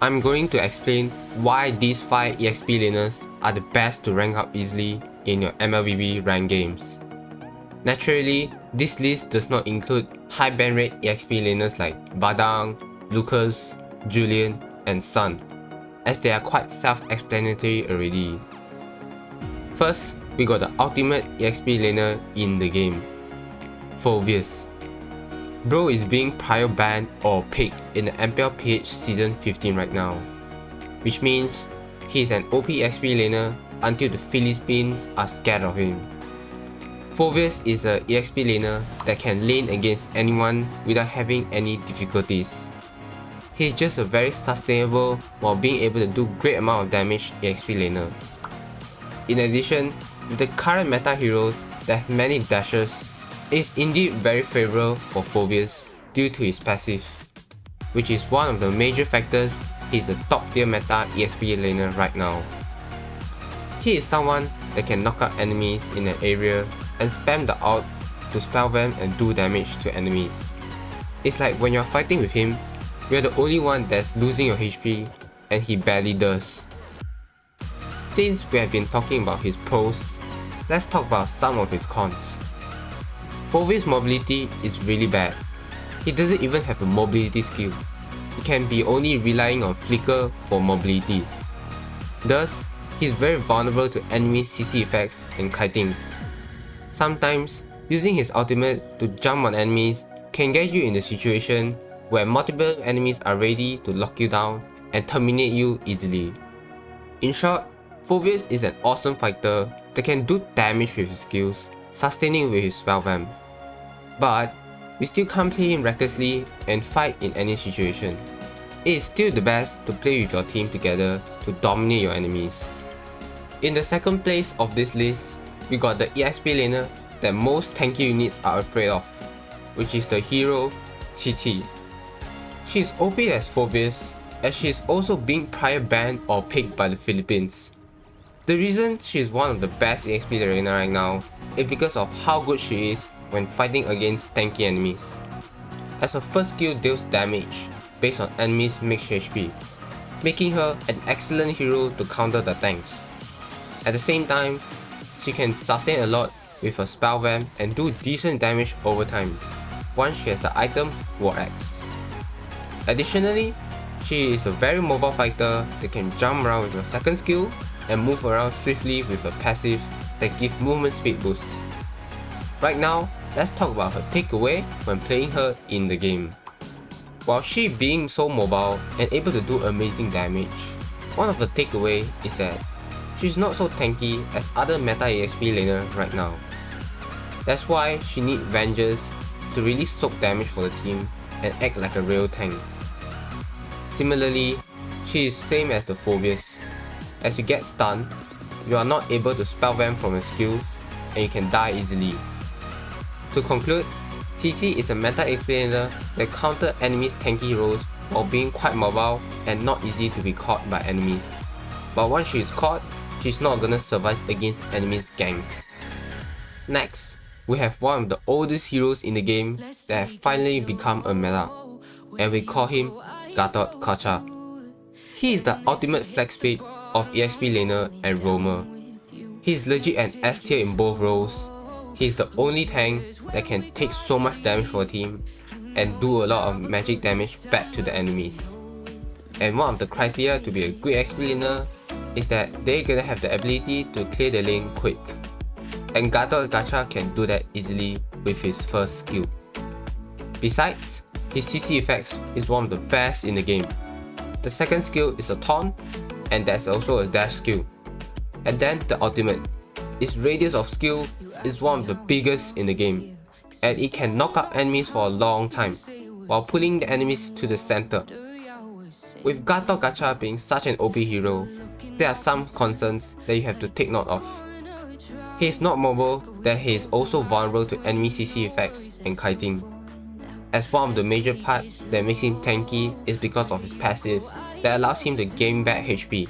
I'm going to explain why these 5 EXP laners are the best to rank up easily in your MLBB rank games. Naturally, this list does not include high ban rate EXP laners like Badang, Lucas, Julian, and Sun, as they are quite self-explanatory already. First, we got the ultimate EXP laner in the game, Phoveus. Bro is being prior banned or picked in the MLBB Season 15 right now, which means he is an OP EXP laner until the Philippines are scared of him. Phoveus is an EXP laner that can lane against anyone without having any difficulties. He is just a very sustainable while being able to do great amount of damage EXP laner. In addition, with the current meta heroes that have many dashes, it is indeed very favorable for Phoveus due to his passive, which is one of the major factors he is a top tier meta EXP laner right now. He is someone that can knock out enemies in an area and spam the ult to spell them and do damage to enemies. It's like when you're fighting with him, you're the only one that's losing your HP and he barely does. Since we have been talking about his pros, let's talk about some of his cons. Phoveus' mobility is really bad. He doesn't even have a mobility skill. He can be only relying on flicker for mobility. Thus, he is very vulnerable to enemy CC effects and kiting. Sometimes, using his ultimate to jump on enemies can get you in a situation where multiple enemies are ready to lock you down and terminate you easily. In short, Phoveus is an awesome fighter that can do damage with his skills, sustaining with his spell vamp. But we still can't play him recklessly and fight in any situation. It is still the best to play with your team together to dominate your enemies. In the second place of this list, we got the EXP laner that most tanky units are afraid of, which is the hero Cici. She is OP as Phoveus, as she is also being prior banned or picked by the Philippines. The reason she is one of the best EXP laner right now is because of how good she is when fighting against tanky enemies, as her first skill deals damage based on enemies' max HP, making her an excellent hero to counter the tanks. At the same time, she can sustain a lot with her spell vamp and do decent damage over time once she has the item War Axe. Additionally, she is a very mobile fighter that can jump around with her second skill and move around swiftly with her passive that give movement speed boosts. Right now, let's talk about her takeaway when playing her in the game. While she being so mobile and able to do amazing damage, one of the takeaway is that she's not so tanky as other meta EXP laner right now. That's why she needs Vengers to really soak damage for the team and act like a real tank. Similarly, she is same as the Phoveus. As you get stunned, you are not able to spell vamp from your skills and you can die easily. To conclude, Cici is a meta explainer that counter enemies' tanky heroes while being quite mobile and not easy to be caught by enemies. But once she is caught, she's not gonna survive against enemies' gank. Next, we have one of the oldest heroes in the game that have finally become a meta, and we call him Gatotkaca. He is the ultimate flex pick of EXP laner and roamer. He is legit an S tier in both roles. He is the only tank that can take so much damage for a team and do a lot of magic damage back to the enemies. And one of the criteria to be a good EXP laner is that they're gonna have the ability to clear the lane quick. And Gatotkaca can do that easily with his first skill. Besides, his CC effects is one of the best in the game. The second skill is a taunt, and there's also a dash skill. And then the ultimate. Its radius of skill is one of the biggest in the game, and it can knock out enemies for a long time, while pulling the enemies to the center. With Gatotkaca being such an OP hero, there are some concerns that you have to take note of. He is not mobile, that he is also vulnerable to enemy CC effects and kiting. As one of the major parts that makes him tanky is because of his passive that allows him to gain back HP.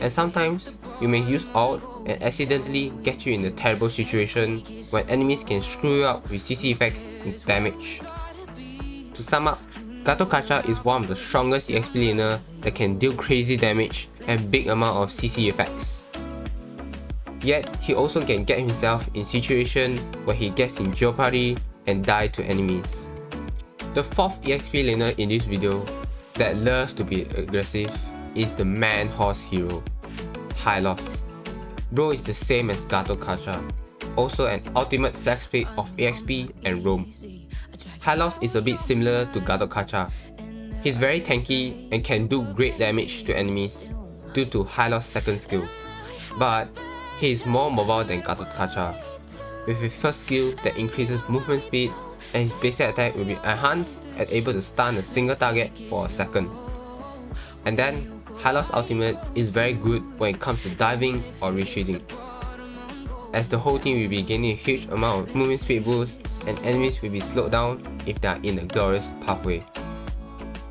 And sometimes, you may use ult and accidentally get you in a terrible situation when enemies can screw you up with CC effects and damage. To sum up, Gatotkaca is one of the strongest EXP laner that can deal crazy damage and big amount of CC effects. Yet, he also can get himself in situations where he gets in jeopardy and die to enemies. The fourth EXP laner in this video that loves to be aggressive is the man horse hero, Hylos. Bro is the same as Gatotkaca, also an ultimate flex pick of EXP and roam. Hylos is a bit similar to Gatotkaca. He's very tanky and can do great damage to enemies due to Hylos' second skill, but he is more mobile than Gatotkaca, with his first skill that increases movement speed, and his basic attack will be enhanced and able to stun a single target for a second. And then, Hylos' ultimate is very good when it comes to diving or retreating, as the whole team will be gaining a huge amount of movement speed boost and enemies will be slowed down if they are in a glorious pathway.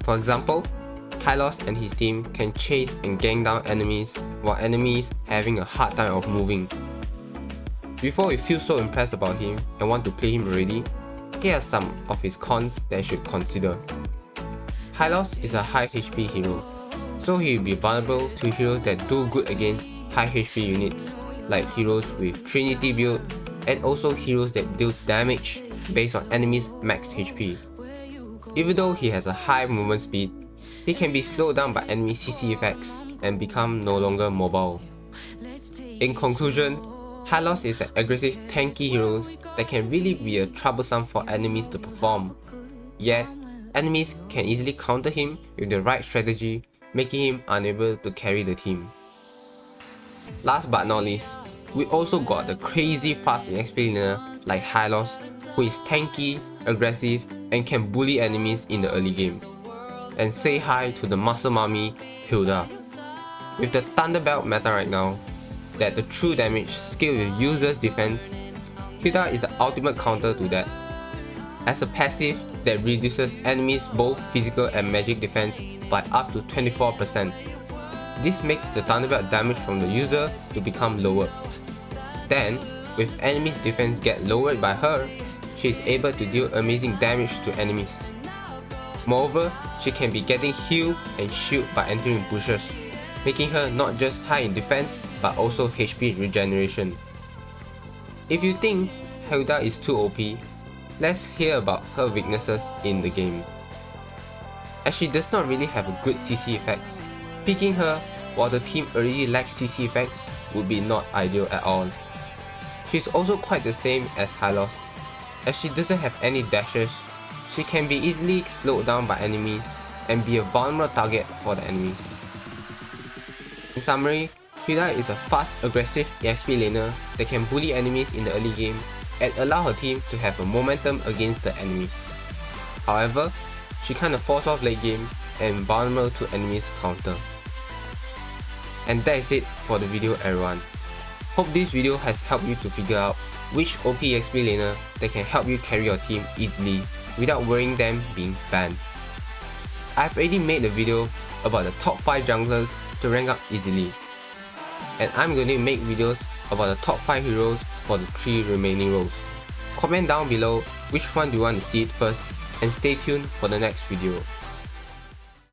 For example, Hylos and his team can chase and gang down enemies while enemies having a hard time of moving. Before you feel so impressed about him and want to play him already, here are some of his cons that you should consider. Hylos is a high HP hero, so he will be vulnerable to heroes that do good against high HP units, like heroes with Trinity build and also heroes that deal damage based on enemies' max HP. Even though he has a high movement speed, he can be slowed down by enemy CC effects and become no longer mobile. In conclusion, Hylos is an aggressive tanky hero that can really be troublesome for enemies to perform. Yet, enemies can easily counter him with the right strategy, making him unable to carry the team. Last but not least, we also got the crazy fast EXP laner like Hylos, who is tanky, aggressive, and can bully enemies in the early game. And say hi to the muscle mommy, Hilda. With the Thunderbelt meta right now, that the true damage scale with users defense, Hilda is the ultimate counter to that. As a passive that reduces enemies both physical and magic defense by up to 24%. This makes the Thunderbelt damage from the user to become lower. Then, with enemies defense get lowered by her, she is able to deal amazing damage to enemies. Moreover, she can be getting healed and shield by entering bushes, making her not just high in defense but also HP regeneration. If you think Hilda is too OP, let's hear about her weaknesses in the game. As she does not really have a good CC effects, picking her while the team already lacks CC effects would be not ideal at all. She is also quite the same as Hylos. As she doesn't have any dashes, she can be easily slowed down by enemies and be a vulnerable target for the enemies. In summary, Hilda is a fast, aggressive EXP laner that can bully enemies in the early game and allow her team to have a momentum against the enemies. However, she kinda falls off late game and vulnerable to enemies' counter. And that is it for the video, everyone. Hope this video has helped you to figure out which OP EXP laner that can help you carry your team easily without worrying them being banned. I've already made a video about the top 5 junglers to rank up easily, and I'm going to make videos about the top 5 heroes for the 3 remaining roles. Comment down below which one do you want to see it first, and stay tuned for the next video.